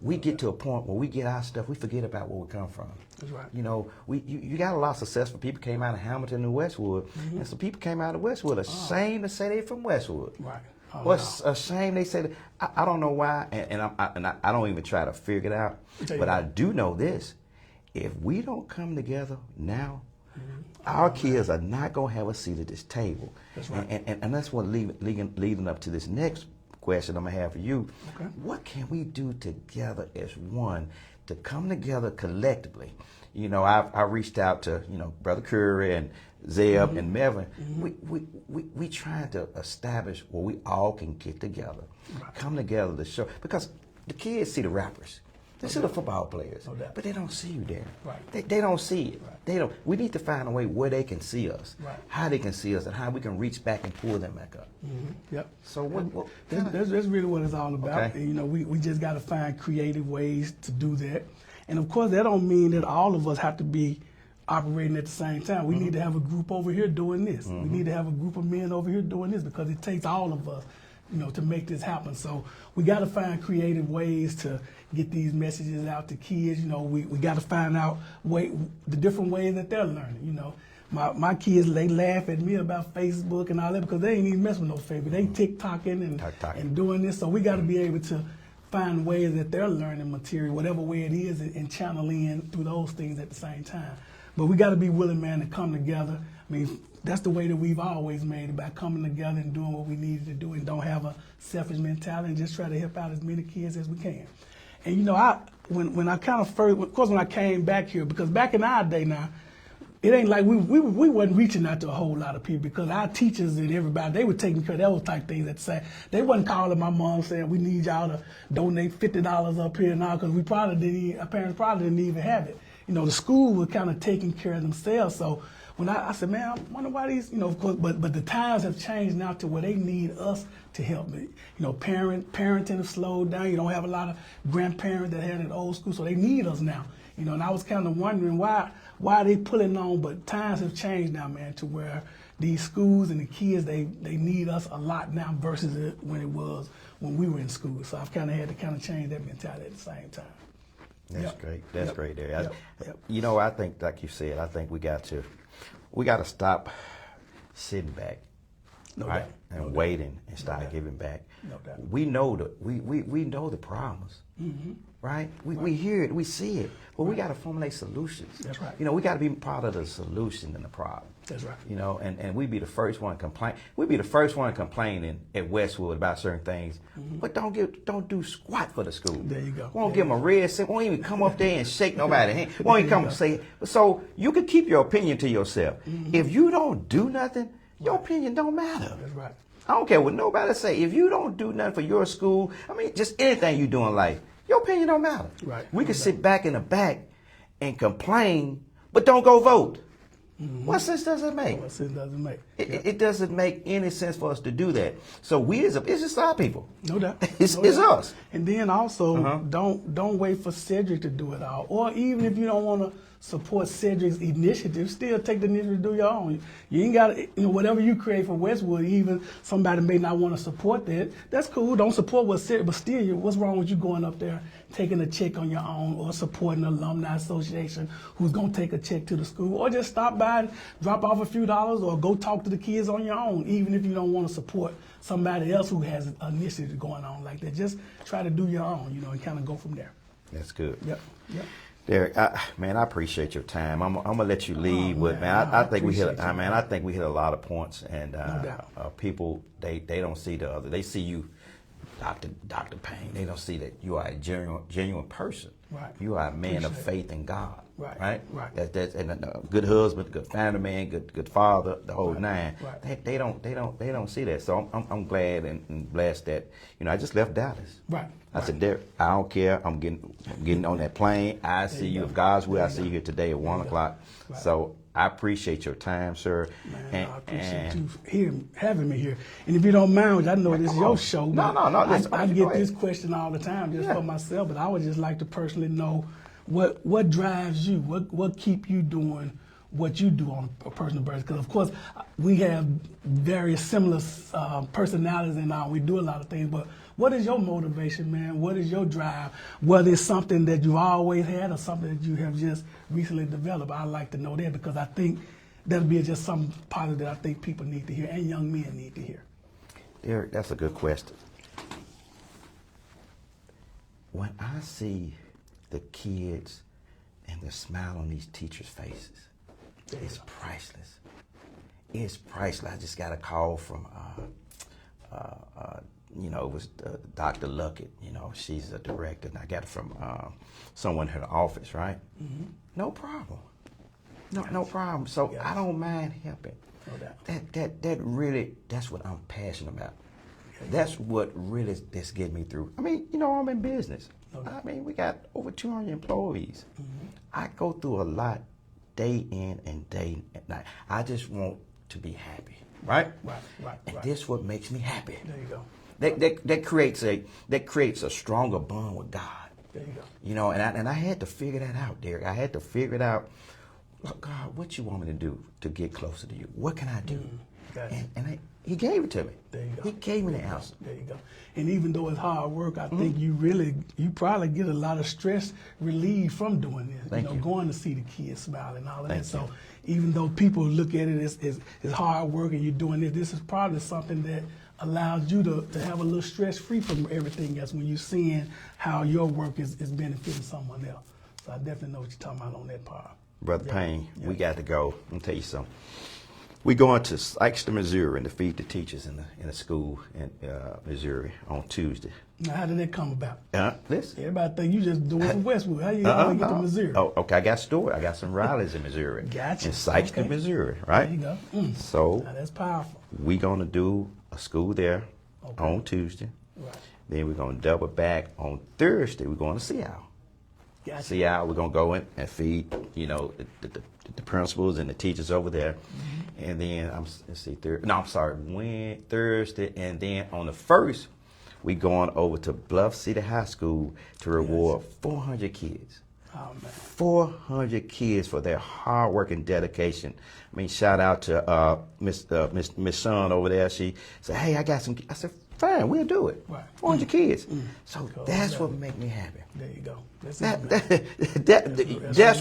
We get to a point where we get our stuff, we forget about where we come from. That's right. You got a lot of successful people came out of Hamilton and Westwood, and some people came out of Westwood ashamed to say they're from Westwood. Right. What's a shame they say that. I don't know why, and I don't even try to figure it out. But I do know this: if we don't come together now, our kids are not gonna have a seat at this table. That's right. And that's what leading up to this next question I'm gonna have for you. Okay. What can we do together as one to come together collectively? I reached out to Brother Curry and Zeb and Melvin. We trying to establish where we all can get together, come together to show, because the kids see the rappers, they see the football players, but they don't see you there. Right. They don't see it. They don't. We need to find a way where they can see us, how they can see us, and how we can reach back and pull them back up. Yep. So that's really what it's all about. Okay. And, we just got to find creative ways to do that. And of course, that don't mean that all of us have to be operating at the same time. We need to have a group over here doing this. We need to have a group of men over here doing this, because it takes all of us, to make this happen. So we got to find creative ways to get these messages out to kids. We got to find out the different ways that they're learning. My kids, they laugh at me about Facebook and all that because they ain't even mess with no Facebook. They TikToking and doing this. So we got to be able to find ways that they're learning material, whatever way it is, and channel in through those things at the same time. But we got to be willing, man, to come together. I mean, that's the way that we've always made it, by coming together and doing what we needed to do, and don't have a selfish mentality, and just try to help out as many kids as we can. And when I kind of first, of course, when I came back here, because back in our day now, it ain't like we wasn't reaching out to a whole lot of people, because our teachers and everybody, they were taking care of those type things that say, they wasn't calling my mom saying we need y'all to donate $50 up here now, because our parents probably didn't even have it. The school was kind of taking care of themselves. So when I said, man, I wonder why these, of course, but the times have changed now to where they need us to help. Parenting has slowed down. You don't have a lot of grandparents that had it old school, so they need us now. And I was kind of wondering why they pulling on, but times have changed now, man, to where these schools and the kids, they need us a lot now versus when it was when we were in school. So I've kind of had to change that mentality at the same time. That's great. That's great there. Yep. I think, like you said, I think we got to stop sitting back right? Doubt. And waiting and start giving back. No doubt. We know we know the problems, right? We hear it, we see it, but we got to formulate solutions. That's right. You know, we got to be part of the solution and the problem. That's right. You know, and we be the first one to complain. We be the first one complaining at Westwood about certain things, but don't do squat for the school. There you go. Won't give them a red cent. Won't even come up there and shake nobody's hand. Won't even come and say. So you can keep your opinion to yourself. If you don't do nothing, your opinion don't matter. That's right. I don't care what nobody say. If you don't do nothing for your school, I mean, just anything you do in life, your opinion don't matter. Right. We can sit back in the back and complain, but don't go vote. What sense does it make? What sense does it make? It doesn't make any sense for us to do that. So it's just our people. No doubt. It's No doubt. us. And then also, don't wait for Sedrick to do it all. Or even if you don't want to support Sedrick's initiative, still take the initiative to do your own. You ain't got to, whatever you create for Westwood, even somebody may not want to support that. That's cool. Don't support what Sedrick, but still, what's wrong with you going up there, taking a check on your own, or supporting an alumni association who's going to take a check to the school, or just stop by and drop off a few dollars, or go talk to the kids on your own, even if you don't want to support somebody else who has an initiative going on like that. Just try to do your own, and kind of go from there. That's good. Yep. Derrick, man, I appreciate your time. I'm gonna let you leave, but man, I think we hit. I think we hit a lot of points, and people they don't see the other. They see you, Dr. Payne. They don't see that you are a genuine person. Right. You are a man of faith in God. Right. That's and a good husband, good family man, good father, the whole nine. Right. They don't see that. So I'm glad and blessed that I just left Dallas. Right. I said, Derrick, I don't care. I'm getting on that plane. I see you. If God's will, I see you here today at 1 o'clock. Right. So I appreciate your time, sir. Man, I appreciate you having me here. And if you don't mind, I know this is your show. No. Listen, I get this question all the time just for myself, but I would just like to personally know what drives you, what keep you doing what you do on a personal basis. Because, of course, we have very similar personalities and we do a lot of things, but what is your motivation, man? What is your drive? Whether it's something that you've always had or something that you have just recently developed, I'd like to know that, because I think that'll be just something positive that I think people need to hear and young men need to hear. Derrick, that's a good question. When I see the kids and the smile on these teachers' faces, it's priceless. It's priceless. I just got a call from, it was Dr. Luckett. She's a director, and I got it from someone in her office, right? Mm-hmm. No problem. No problem. So I don't mind helping. No doubt. That's what I'm passionate about. That's what really that's getting me through. I mean, I'm in business. I mean, we got over 200 employees. Mm-hmm. I go through a lot day in and day at night. I just want to be happy, right? Right. And this is what makes me happy. There you go. That creates a stronger bond with God. There you go. And I had to figure that out, Derrick. I had to figure it out. Look, God, what you want me to do to get closer to you? What can I do? And he gave it to me. There you go. He gave me the answer. There you go. And even though it's hard work, I think you probably get a lot of stress relieved from doing this. Thank you. Going to see the kids smile and all of Thank that. So even though people look at it as hard work and you're doing this is probably something that allows you to have a little stress free from everything else when you're seeing how your work is benefiting someone else. So I definitely know what you're talking about on that part. Brother Payne, we got to go. Let me tell you something. We're going to Sykeston, Missouri, and to feed the teachers in the school in Missouri on Tuesday. Now, how did that come about? Listen. Everybody think you just doing from Westwood. How you going to get to Missouri? Oh, okay. I got story. I got some rallies in Missouri. Gotcha. In Sykeston, Missouri, right? There you go. So now, that's powerful. We're going to do a school there on Tuesday. Right. Then we're going to double back on Thursday. We're going to Seattle. Gotcha. Seattle, we're going to go in and feed, the principals and the teachers over there. Mm-hmm. And then, Thursday. And then on the 1st, we're going over to Bluff City High School to reward 400 kids. Oh, man. 400 kids for their hard work and dedication. I mean, shout out to Miss Sean over there. She said, hey, I got some. I said, fine, we'll do it. Right. 400 kids. So that's what makes me happy. There you go. That's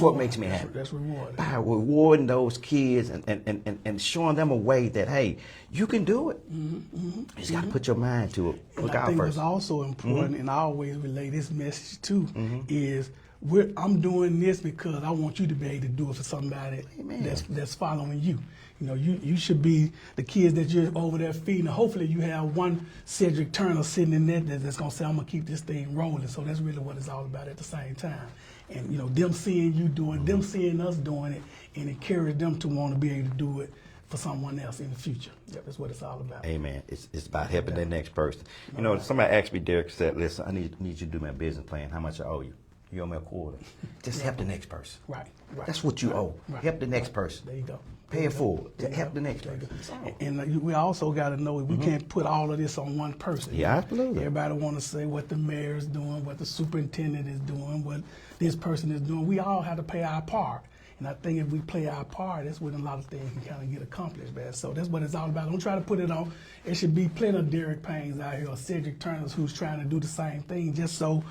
what makes me happy. That's rewarding. By rewarding those kids and showing them a way that, hey, you can do it. You just got to put your mind to it. And Look I out think first. what's also important, and I always relay this message too, is I'm doing this because I want you to be able to do it for somebody that's following you. You know, you should be the kids that you're over there feeding. Hopefully you have one Sedrick Turner sitting in there that's going to say, I'm going to keep this thing rolling. So that's really what it's all about at the same time. And, you know, them seeing you doing it, them seeing us doing it, and encourage them to want to be able to do it for someone else in the future. Yep, that's what it's all about. Amen. It's about helping the next person. You know, somebody asked me, Derrick said, listen, I need you to do my business plan. How much I owe you? You owe me a quarter. Just help the next person. Right. That's what you owe. Help the next person. There you go. Pay it forward. Help the next person. And we also got to know we can't put all of this on one person. Yeah, absolutely. Everybody want to say what the mayor's doing, what the superintendent is doing, what this person is doing. We all have to play our part. And I think if we play our part, that's when a lot of things can kind of get accomplished, man. So that's what it's all about. Don't try to put it on. There should be plenty of Derrick Paynes out here or Sedrick Turners who's trying to do the same thing, just so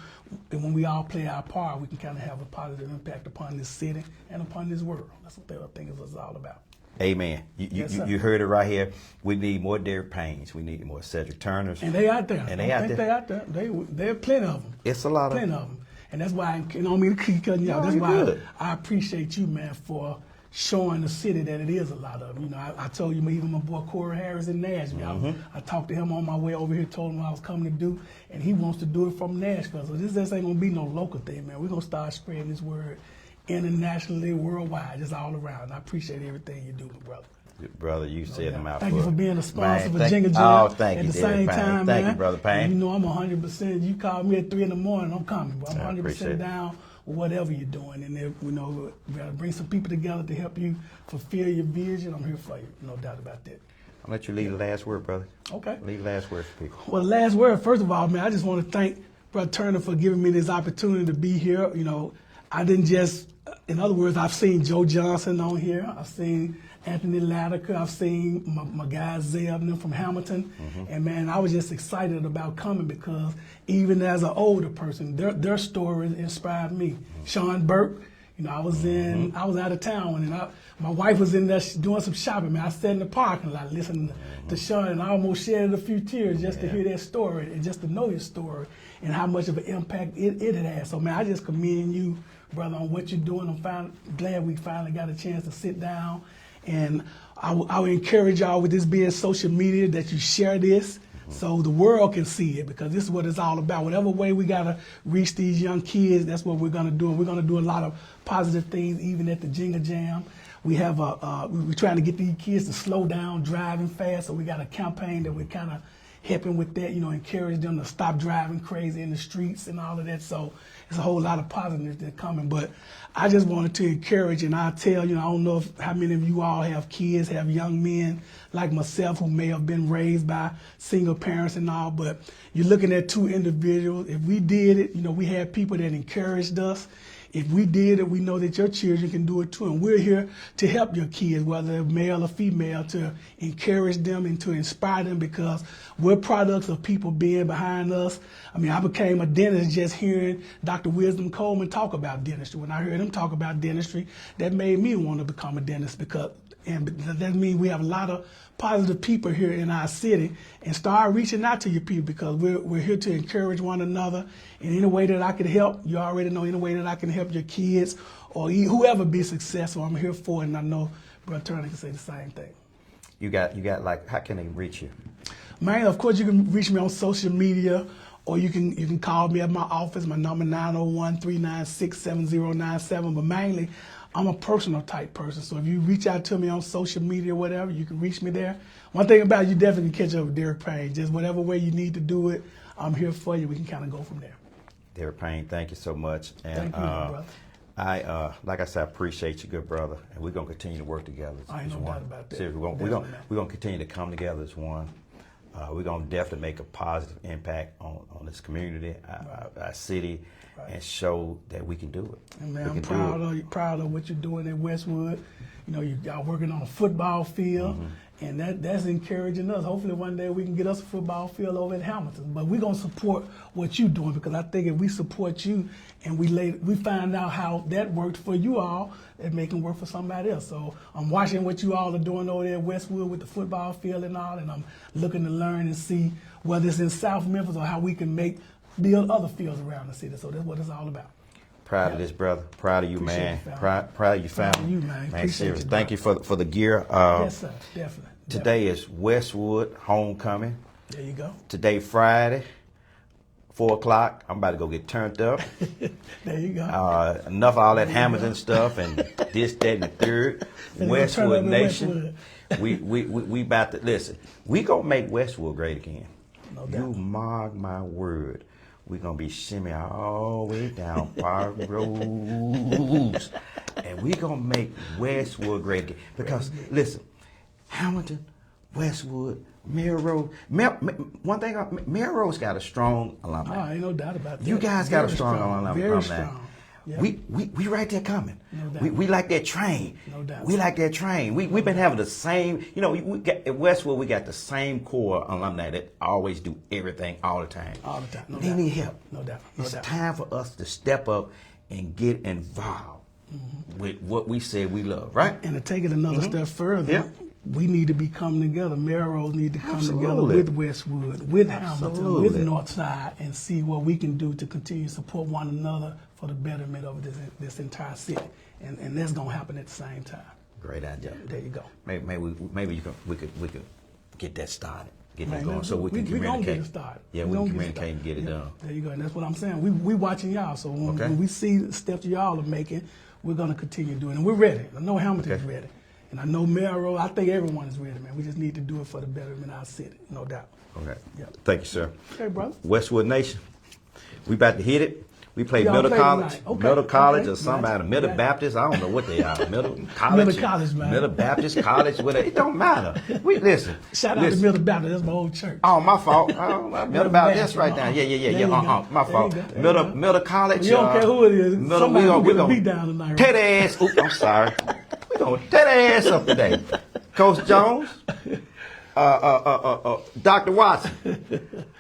when we all play our part, we can kind of have a positive impact upon this city and upon this world. That's what I think it's all about. Amen. You heard it right here. We need more Derrick Paynes. We need more Sedrick Turners. And they out there. And they out there. They out there. There are plenty of them. It's a lot of plenty of them. And that's why I don't mean to keep cutting you out. That's why good. I appreciate you, man, for showing the city that it is a lot of them. You know, I told you, even my boy Corey Harris in Nashville. I talked to him on my way over here, told him what I was coming to do, and he wants to do it from Nashville. So this ain't gonna be no local thing, man. We're gonna start spreading this word internationally, worldwide, just all around. I appreciate everything you do, my brother. Brother, you said them out. Thank you for being a sponsor for thank Jingle Jam. Oh, thank at you, the same Payne. time, Thank man. you, Brother Payne. And you know I'm 100%. You call me at 3 in the morning, I'm coming. Bro. I'm 100% down with whatever you're doing. And if, you know, we gotta bring some people together to help you fulfill your vision. I'm here for you. No doubt about that. I'll let you leave the last word, brother. Okay. Leave the last word for people. Well, the last word, first of all, man, I just want to thank Brother Turner for giving me this opportunity to be here. You know, I didn't just, in other words, I've seen Joe Johnson on here. I've seen Anthony Latiker. I've seen my guys Zeb and them from Hamilton. And man, I was just excited about coming because even as an older person, their stories inspired me. Sean Burke, you know, I was out of town and my wife was in there doing some shopping, man. I sat in the parking lot listening to Sean and I almost shed a few tears just to hear that story and just to know his story and how much of an impact it had had. So man, I just commend you, brother, on what you're doing. I'm glad we finally got a chance to sit down. And I would encourage y'all with this being social media that you share this so the world can see it, because this is what it's all about. Whatever way we got to reach these young kids, that's what we're going to do. And we're going to do a lot of positive things even at the Jingle Jam. We have we're trying to get these kids to slow down driving fast, so we got a campaign that we're kind of helping with that, you know, encourage them to stop driving crazy in the streets and all of that. So it's a whole lot of positives that are coming. But I just wanted to encourage, and I tell, you know, I don't know how many of you all have kids, have young men like myself who may have been raised by single parents and all, but you're looking at two individuals. If we did it, you know, we had people that encouraged us. If we did it, we know that your children can do it too. And we're here to help your kids, whether male or female, to encourage them and to inspire them, because we're products of people being behind us. I mean, I became a dentist just hearing Dr. Wisdom Coleman talk about dentistry. When I heard him talk about dentistry, that made me want to become a dentist, and that means we have a lot of positive people here in our city, and start reaching out to your people, because we're here to encourage one another. In any way that I can help, you already know, any way that I can help your kids or whoever be successful, I'm here for it. And I know Brother Turner can say the same thing. You got like, how can they reach you? Man, of course you can reach me on social media, or you can call me at my office. My number 901-396-7097. But mainly, I'm a personal type person, so if you reach out to me on social media or whatever, you can reach me there. One thing about it, you definitely can catch up with Derrick Payne. Just whatever way you need to do it, I'm here for you. We can kind of go from there. Derrick Payne, thank you so much. And thank you, brother. Like I said, I appreciate you, good brother, and we're gonna continue to work together. I ain't no doubt about that. Seriously, we're gonna continue to come together as one. We're gonna definitely make a positive impact on this community, our city, and show that we can do it. And man, I'm proud of what you're doing at Westwood. You know, y'all working on a football field, And that's encouraging us. Hopefully one day we can get us a football field over at Hamilton. But we're going to support what you're doing, because I think if we support you and we find out how that worked for you all, it may can work for somebody else. So I'm watching what you all are doing over there at Westwood with the football field and all, and I'm looking to learn and see whether it's in South Memphis or how we can build other fields around the city. So that's what it's all about. Proud of this, brother. Proud of you, man. Proud of your family. Proud of you, man. Appreciate serious. you, Thank you for the gear. Yes, sir. Definitely. Today is Westwood homecoming. There you go. Today, Friday, 4 o'clock. I'm about to go get turned up. There you go. Enough of all that Hamilton stuff and this, that, and the third. Westwood Nation. We about to listen. We gonna make Westwood great again. No doubt. You mark my word. We're going to be shimmying all the way down Park Roads. And we're going to make Westwood great again. Because, listen, Hamilton, Westwood, Melrose. One thing, Melrose got a strong alumni. Oh, ain't no doubt about that. You guys got a strong alumni. Very strong. Yep. We right there coming. No doubt. We like that train. No doubt. We like that train. We've been having the same, we got at Westwood, we got the same core alumni that always do everything all the time. All the time. No they doubt. need help. No doubt. It's time for us to step up and get involved with what we say we love, right? And to take it another step further, Yeah. we need to be coming together. Melrose need to come together Absolutely. with Westwood, with Hamilton, Absolutely. with Northside, and see what we can do to continue to support one another for the betterment of this entire city. And that's going to happen at the same time. Great idea. There you go. Maybe we could get that started, get that Man, going, so we can we gonna communicate. get it started. Yeah, We we can gonna communicate and get it Yeah, done. There you go. And that's what I'm saying. We watching y'all. So when we see the steps y'all are making, we're going to continue doing it. And we're ready. I know Hamilton's ready. And I know Melrose, I think everyone is ready, man. We just need to do it for the betterment of our city, no doubt. Okay. Yep. Thank you, sir. Okay, brother. Westwood Nation, we about to hit it. We play Y'all Middle play College, tonight. Okay, Middle College okay. or somebody, Gotcha. Middle Gotcha. Baptist. I don't know what they are. Middle College. Middle College, man. Middle Baptist College. Whatever. It don't matter. We listen. Shout out to Middle Baptist. That's my old church. Oh, my fault. Middle Baptist right now. There Yeah. you go. My There fault. you go. There you go. Middle College. You don't care who it is. Middle, Somebody we gonna gonna beat down tonight. tear their ass. Oops, I'm sorry. We gonna tear their ass up today. Coach Jones. Dr. Watson,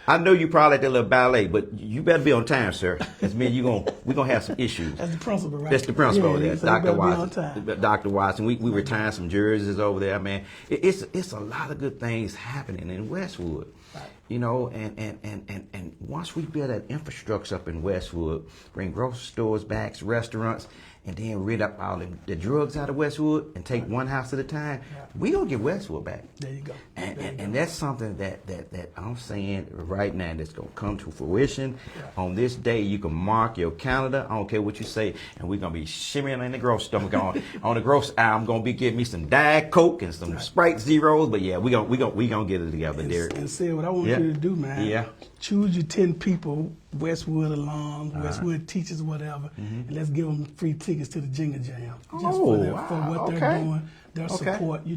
I know you probably at that little ballet, but you better be on time, sir. That's me. We're gonna have some issues. That's the principal, right? That's the principal over there, so you Dr. better be on Watson. time. Dr. Watson, we retired some jerseys over there, man. It's a lot of good things happening in Westwood. Right. And once we build that infrastructure up in Westwood, bring grocery stores back, restaurants, and then rid up all the drugs out of Westwood and take one house at a time, we gonna get Westwood back. There you go. And that's something that I'm saying right now that's gonna come to fruition. On this day, you can mark your calendar. I don't care what you say, and we're gonna be shimmying in the grocery store. On the grocery aisle, I'm gonna be getting me some Diet Coke and some Sprite Zeros. But yeah, we gonna get it together, Derrick. And say what I want you to do, man. Yeah. Choose your 10 people, Westwood alums, Westwood teachers, whatever, and let's give them free tickets to the Jingle Jam just for what they're doing, their support. You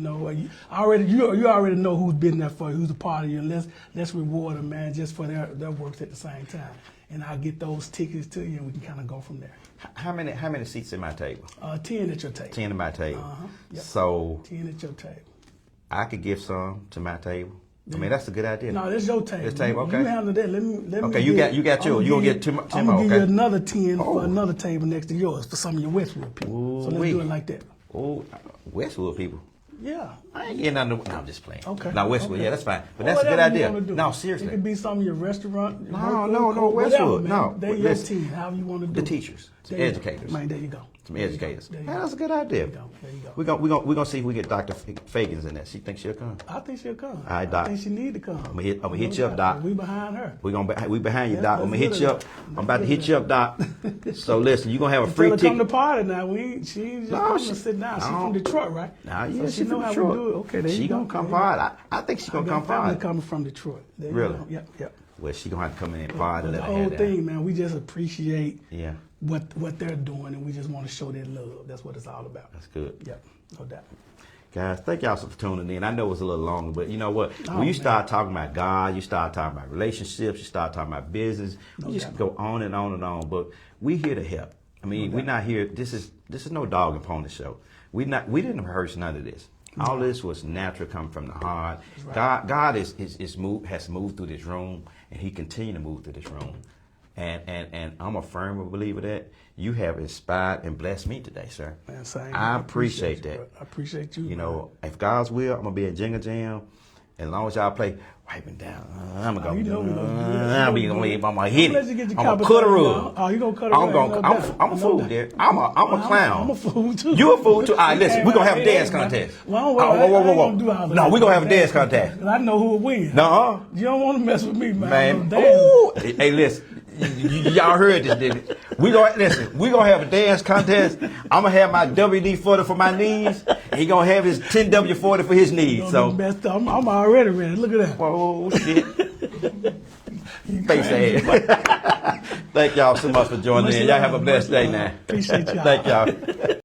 already know who's been there for you, who's a part of you, and let's reward them, man, just for their works at the same time. And I'll get those tickets to you, and we can kind of go from there. How many seats at my table? 10 at your table. 10 at my table. Yep. So 10 at your table. I could give some to my table. I mean, that's a good idea. No, that's your table. This table, okay. You handle that. Let me. Okay, you got yours. You gonna get 10 more, I'm gonna give you okay. another 10 for another table next to yours for some of your Westwood people. So let's do it like that. Oh, Westwood people. Yeah. I ain't getting nothing. No, I'm just playing. Okay. No, Westwood. Okay. Yeah, that's fine. But Or that's a good whatever you idea. wanna do. No, It seriously. could be some of your restaurant. No, whatever, Westwood. man. No. They're your Listen, team. However you want to do the it. teachers, some There you go. educators. Man, there you go. Some educators. There you Man, go. that's a good idea. There you go. We're gonna see if we get Dr. Fagans in there. She thinks she'll come. I think she'll come. All right, Doc. I think she need to come. I'm gonna hit you up, Doc. We behind her. We behind you, Yeah, Doc. I'm gonna let's hit do you it. up. I'm about to hit you up, Doc. So listen, you're gonna have a free Tell her come to ticket. party now. She ain't just coming to sit down. She's from Detroit, right? Nah, yeah, so she know from how Detroit. we do it. Okay, there She you go. gonna come There you go. hard. I think she's gonna I come got family hard. coming from Detroit. There you Really? go. Yep. Well, she gonna have to come in and party. The whole thing, man, we just appreciate Yeah, what they're doing, and we just want to show that love. That's what it's all about. that's good. Yep, no doubt. Guys, thank y'all for tuning in. I know it's a little longer, but you know what? When you start talking about God, you start talking about relationships, you start talking about business, we just go on and on and on. But we here to help. I mean, we're not here. This is no dog and pony show. We didn't rehearse none of this. All this was natural, coming from the heart. Right. God has moved through this room, and He continue to move through this room. And I'm a firm believer that you have inspired and blessed me today, sir. Man, same. I appreciate that. Bro. I appreciate you. You know, if God's will, I'm gonna be at Jingle Jam. As long as y'all play, wiping down. I'm gonna go. You know we gonna do it. I'm gonna leave. I'm gonna hit Let you get it. your I'm gonna copper cut a thing, rug. y'all. Oh, you gonna cut a I'm rug, gonna. no doubt. I'm a fool, doubt. there. I'm a clown. I'm a fool too. You a fool too. All right, listen. We're gonna have a dance man. contest. Well, Whoa. No, we're gonna have a dance contest. I know who will win. Nuh-uh. You don't want to mess with me, man. Man. Ooh. Hey, listen. Y'all heard this, didn't it? We gonna have a dance contest. I'm gonna have my WD-40 for my knees, and he gonna have his 10W40 for his knees. So I'm already ready. Look at that. oh shit. Face ass. Thank y'all so much for joining in. Y'all have a blessed day now. Appreciate y'all. Thank y'all.